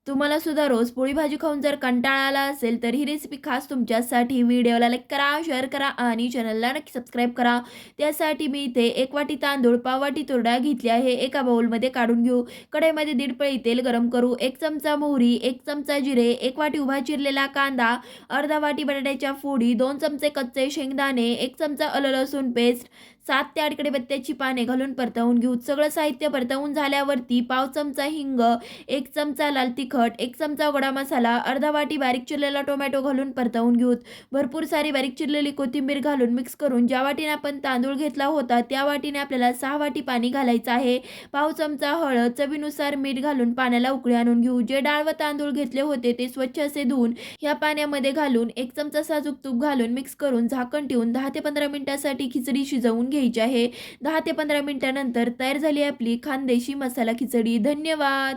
तुम्हाला सुद्धा रोज पोळी भाजी खाऊन जर कंटाळा आला असेल तर ही रेसिपी खास तुमच्यासाठी. व्हिडिओला लाईक करा, शेअर करा आणि चॅनलला नक्की सबस्क्राईब करा. त्यासाठी मी इथे 1 वाटी तांदूळ, पाव वाटी तूर डाळ घेतली आहे. एका बाउलमध्ये काढून घेऊ. कढईमध्ये 1.5 पळी तेल गरम करू. 1 चमचा मोहरी, 1 चमचा जिरे, 1 वाटी उभा चिरलेला कांदा, अर्धा वाटी बटाट्याच्या फोडी, 2 चमचे कच्चे शेंगदाणे, 1 चमचा आलं लसूण पेस्ट, 7 ते 8 कढीपत्त्याची पाने घालून परतवून घेऊ. सगळं साहित्य परतवून झाल्यावरती पाव चमचा हिंग, 1 चमचा लाल तिखट, 1 चमचा गोडा मसाला, अर्धा वाटी बारीक चिरलेला टोमॅटो घालून परतवून घेऊ. भरपूर सारी बारीक चिरलेली कोथिंबीर घालून मिक्स करून ज्या वाटीने आपण तांदूळ घेतला होता त्या वाटीने आपल्याला 6 वाटी पाणी घालायचं आहे. पाव चमचा हळद, चवीनुसार मीठ घालून पाण्याला उकळी आणून घेऊ. जे डाळ व तांदूळ घेतले होते ते स्वच्छ असे धुवून ह्या पाण्यामध्ये घालून 1 चमचा साजूक तूप घालून मिक्स करून झाकण ठेवून 10 ते 15 मिनिटांसाठी खिचडी शिजवून घ्यायची आहे. 10 ते 15 मिनिटांनंतर तयार झाली आपली खानदेशी मसाला खिचडी. धन्यवाद.